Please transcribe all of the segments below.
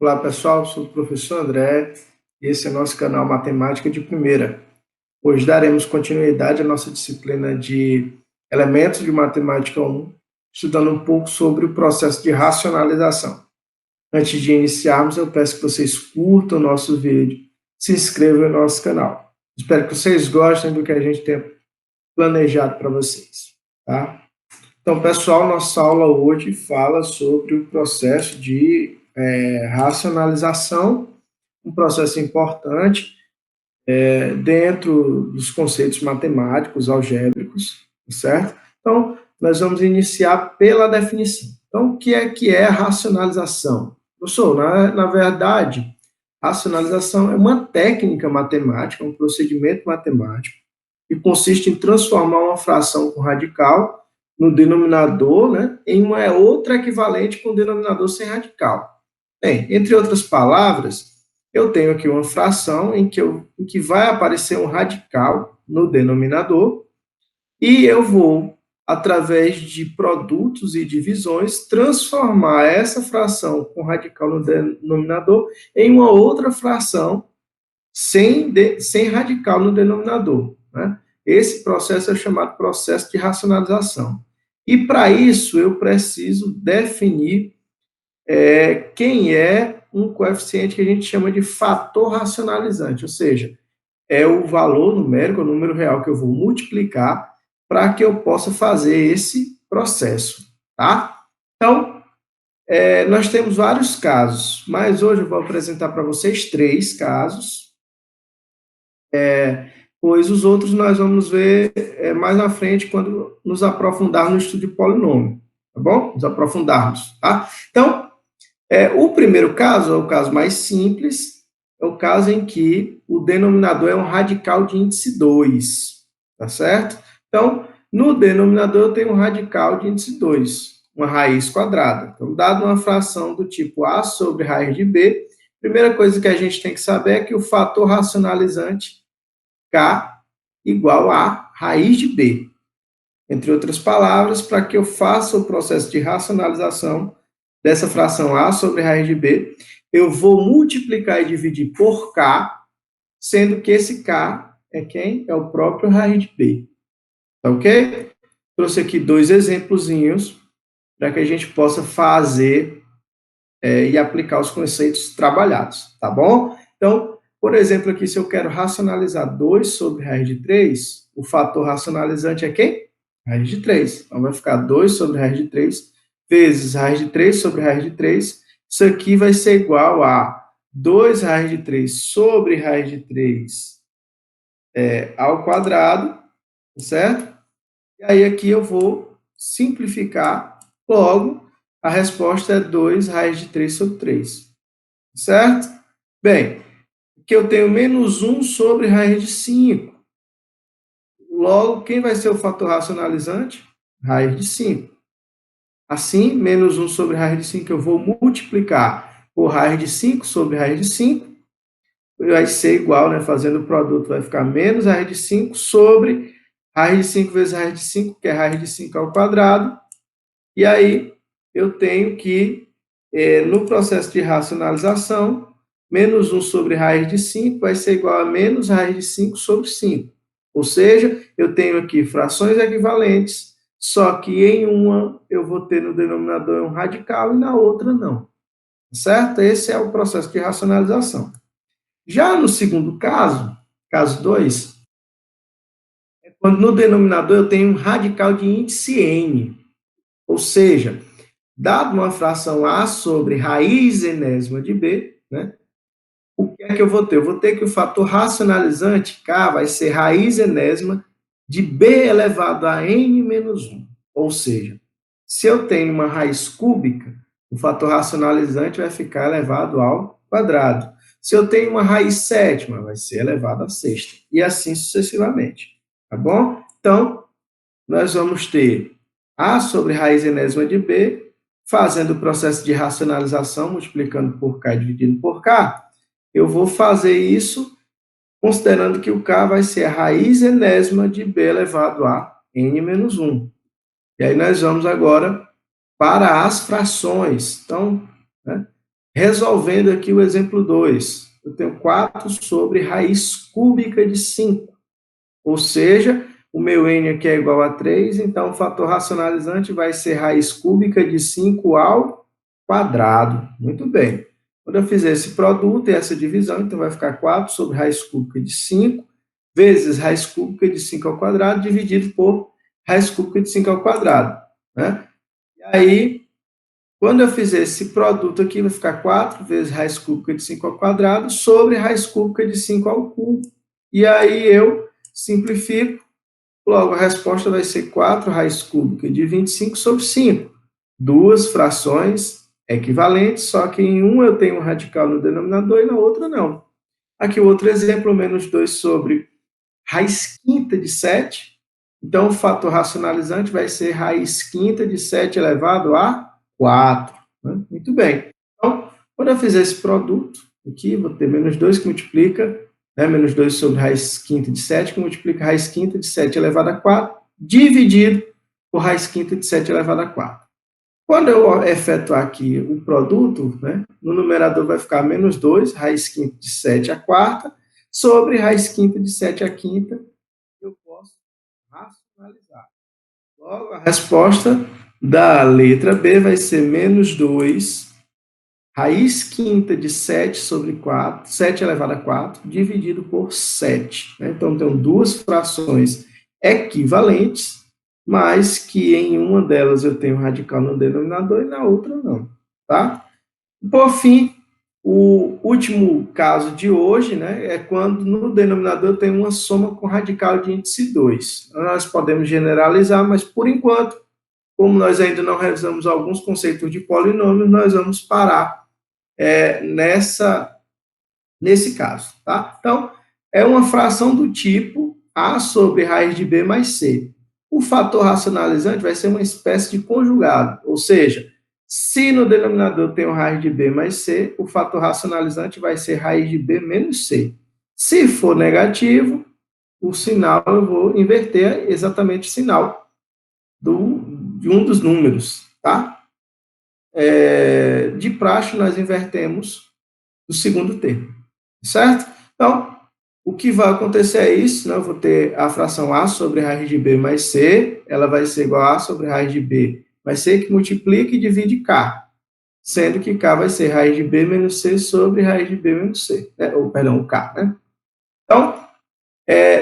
Olá pessoal, sou o professor André e esse é nosso canal Matemática de Primeira. Hoje daremos continuidade à nossa disciplina de Elementos de Matemática 1, estudando um pouco sobre o processo de racionalização. Antes de iniciarmos, eu peço que vocês curtam o nosso vídeo, se inscrevam no nosso canal. Espero que vocês gostem do que a gente tem planejado para vocês. Tá? Então, pessoal, nossa aula hoje fala sobre o processo de racionalização, um processo importante dentro dos conceitos matemáticos, algébricos, certo? Então, nós vamos iniciar pela definição. Então, o que é a racionalização? Professor, na verdade, racionalização é uma técnica matemática, um procedimento matemático, que consiste em transformar uma fração com radical no denominador, né, em uma outra equivalente com denominador sem radical. Bem, entre outras palavras, eu tenho aqui uma fração em que vai aparecer um radical no denominador e eu vou, através de produtos e divisões, transformar essa fração com radical no denominador em uma outra fração sem radical no denominador. Né? Esse processo é chamado processo de racionalização. E para isso eu preciso definir quem é um coeficiente que a gente chama de fator racionalizante, ou seja, é o valor numérico, o número real que eu vou multiplicar para que eu possa fazer esse processo, tá? Então, nós temos vários casos, mas hoje eu vou apresentar para vocês 3 casos, pois os outros nós vamos ver mais na frente quando nos aprofundar no estudo de polinômio, tá bom? Nos aprofundarmos, tá? Então, o primeiro caso é o caso mais simples, é o caso em que o denominador é um radical de índice 2, tá certo? Então, no denominador eu tenho um radical de índice 2, uma raiz quadrada. Então, dado uma fração do tipo a sobre raiz de b, a primeira coisa que a gente tem que saber é que o fator racionalizante k igual a raiz de b. Entre outras palavras, para que eu faça o processo de racionalização dessa fração a sobre raiz de b, eu vou multiplicar e dividir por k, sendo que esse k é quem? É o próprio raiz de b. Tá ok? Trouxe aqui 2 exemplozinhos para que a gente possa fazer e aplicar os conceitos trabalhados, tá bom? Então, por exemplo, aqui, se eu quero racionalizar 2 sobre raiz de 3, o fator racionalizante é quem? Raiz de 3. Então, vai ficar 2 sobre raiz de 3 vezes raiz de 3 sobre raiz de 3. Isso aqui vai ser igual a 2 raiz de 3 sobre raiz de 3 ao quadrado, certo? E aí aqui eu vou simplificar, logo, a resposta é 2 raiz de 3 sobre 3, certo? Bem, aqui eu tenho menos 1 sobre raiz de 5. Logo, quem vai ser o fator racionalizante? Raiz de 5. Assim, menos 1 sobre raiz de 5 eu vou multiplicar por raiz de 5 sobre raiz de 5. Vai ser igual, né? Fazendo o produto, vai ficar menos raiz de 5 sobre raiz de 5 vezes raiz de 5, que é raiz de 5 ao quadrado. E aí, eu tenho que, no processo de racionalização, menos 1 sobre raiz de 5 vai ser igual a menos raiz de 5 sobre 5. Ou seja, eu tenho aqui frações equivalentes, só que em uma eu vou ter no denominador um radical e na outra não. Certo? Esse é o processo de racionalização. Já no segundo caso, caso 2, é quando no denominador eu tenho um radical de índice n. Ou seja, dado uma fração a sobre raiz enésima de b, né, o que é que eu vou ter? Eu vou ter que o fator racionalizante k vai ser raiz enésima de b elevado a n menos 1. Ou seja, se eu tenho uma raiz cúbica, o fator racionalizante vai ficar elevado ao quadrado. Se eu tenho uma raiz sétima, vai ser elevado à sexta. E assim sucessivamente. Tá bom? Então, nós vamos ter a sobre raiz enésima de b, fazendo o processo de racionalização, multiplicando por k e dividindo por k, eu vou fazer isso considerando que o k vai ser a raiz enésima de b elevado a n menos 1. E aí nós vamos agora para as frações. Então, né, Resolvendo aqui o exemplo 2, eu tenho 4 sobre raiz cúbica de 5. Ou seja, o meu n aqui é igual a 3, então o fator racionalizante vai ser raiz cúbica de 5 ao quadrado. Muito bem. Quando eu fizer esse produto e essa divisão, então vai ficar 4 sobre raiz cúbica de 5 vezes raiz cúbica de 5 ao quadrado dividido por raiz cúbica de 5 ao quadrado. Né? E aí, quando eu fizer esse produto aqui, vai ficar 4 vezes raiz cúbica de 5 ao quadrado sobre raiz cúbica de 5 ao cubo. E aí eu simplifico, logo a resposta vai ser 4 raiz cúbica de 25 sobre 5. Duas frações equivalentes, só que em uma eu tenho um radical no denominador e na outra não. Aqui o outro exemplo, menos 2 sobre raiz quinta de 7. Então, o fator racionalizante vai ser raiz quinta de 7 elevado a 4. Né? Muito bem. Então, quando eu fizer esse produto, aqui vou ter menos 2 que multiplica, né, menos 2 sobre raiz quinta de 7, que multiplica raiz quinta de 7 elevado a 4, dividido por raiz quinta de 7 elevado a 4. Quando eu efetuar aqui o produto, né, no numerador vai ficar menos 2, raiz quinta de 7 a quarta, sobre raiz quinta de 7 a quinta, eu posso racionalizar. Logo, a resposta da letra B vai ser menos 2, raiz quinta de 7 sobre 4, 7 elevado a 4, dividido por 7. Né? Então, tenho duas frações equivalentes, mas que em uma delas eu tenho radical no denominador e na outra não. Tá? Por fim, o último caso de hoje, né, é quando no denominador tem uma soma com radical de índice 2. Nós podemos generalizar, mas por enquanto, como nós ainda não revisamos alguns conceitos de polinômios, nós vamos parar nesse caso. Tá? Então, é uma fração do tipo A sobre raiz de B mais C. O fator racionalizante vai ser uma espécie de conjugado, ou seja, se no denominador tem o raiz de B mais C, o fator racionalizante vai ser raiz de B menos C. Se for negativo, o sinal eu vou inverter exatamente o sinal de um dos números, tá? De praxe, nós invertemos o segundo termo, certo? Então, o que vai acontecer é isso, né? Eu vou ter a fração A sobre raiz de B mais C, ela vai ser igual a sobre raiz de B mais C, que multiplica e divide K, sendo que K vai ser raiz de B menos C sobre raiz de B menos C, né? Ou, perdão, o K, né? Então,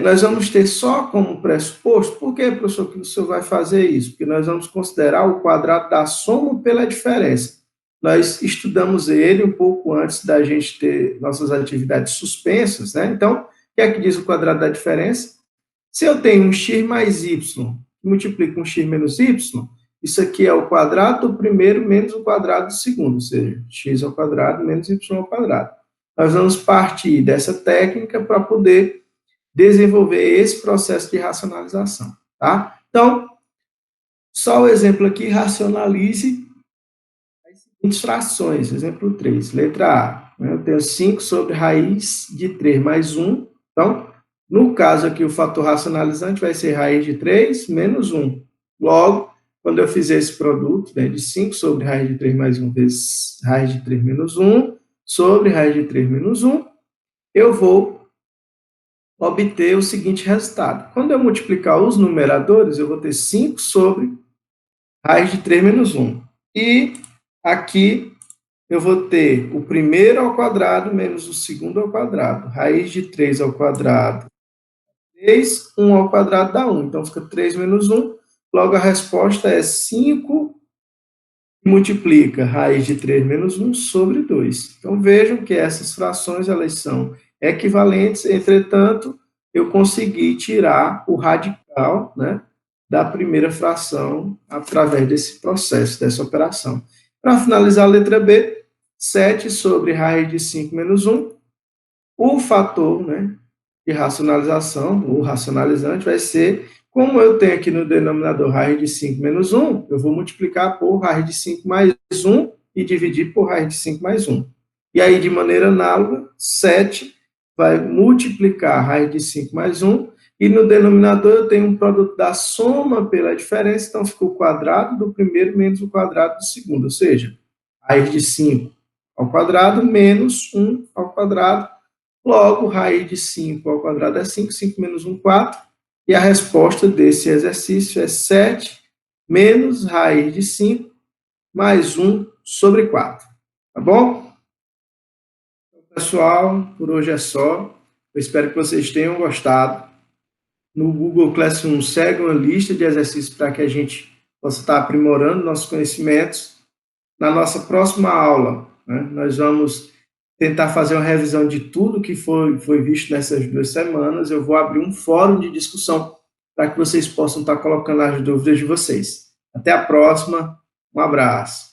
nós vamos ter só como pressuposto, por que, professor, que o senhor vai fazer isso? Porque nós vamos considerar o quadrado da soma pela diferença. Nós estudamos ele um pouco antes da gente ter nossas atividades suspensas, né? Então, o que é que diz o quadrado da diferença? Se eu tenho um x mais y, que multiplica um x menos y, isso aqui é o quadrado do primeiro menos o quadrado do segundo, ou seja, x ao quadrado menos y ao quadrado. Nós vamos partir dessa técnica para poder desenvolver esse processo de racionalização, tá? Então, só o exemplo aqui, racionalize as seguintes frações. Exemplo 3, letra A. Eu tenho 5 sobre raiz de 3 mais 1. Então, no caso aqui, o fator racionalizante vai ser raiz de 3 menos 1. Logo, quando eu fizer esse produto, né, de 5 sobre raiz de 3 mais 1 vezes raiz de 3 menos 1 sobre raiz de 3 menos 1, eu vou obter o seguinte resultado. Quando eu multiplicar os numeradores, eu vou ter 5 sobre raiz de 3 menos 1. E aqui eu vou ter o primeiro ao quadrado menos o segundo ao quadrado. Raiz de 3 ao quadrado, 3, 1 ao quadrado dá 1. Então, fica 3 menos 1. Logo, a resposta é 5 multiplica raiz de 3 menos 1 sobre 2. Então, vejam que essas frações, elas são equivalentes, entretanto, eu consegui tirar o radical, né, da primeira fração através desse processo, dessa operação. Para finalizar a letra B, 7 sobre raiz de 5 menos 1, o fator, né, de racionalização, o racionalizante, vai ser, como eu tenho aqui no denominador raiz de 5 menos 1, eu vou multiplicar por raiz de 5 mais 1 e dividir por raiz de 5 mais 1. E aí, de maneira análoga, 7 vai multiplicar raiz de 5 mais 1, e no denominador eu tenho um produto da soma pela diferença, então fica o quadrado do primeiro menos o quadrado do segundo, ou seja, raiz de 5 ao quadrado menos 1 ao quadrado. Logo, raiz de 5 ao quadrado é 5, 5 menos 1, 4. E a resposta desse exercício é 7 menos raiz de 5 mais 1 sobre 4. Tá bom? Pessoal, por hoje é só. Eu espero que vocês tenham gostado. No Google Classroom segue uma lista de exercícios para que a gente possa estar aprimorando nossos conhecimentos. Na nossa próxima aula, né, nós vamos tentar fazer uma revisão de tudo que foi visto nessas 2 semanas. Eu vou abrir um fórum de discussão para que vocês possam estar colocando as dúvidas de vocês. Até a próxima. Um abraço.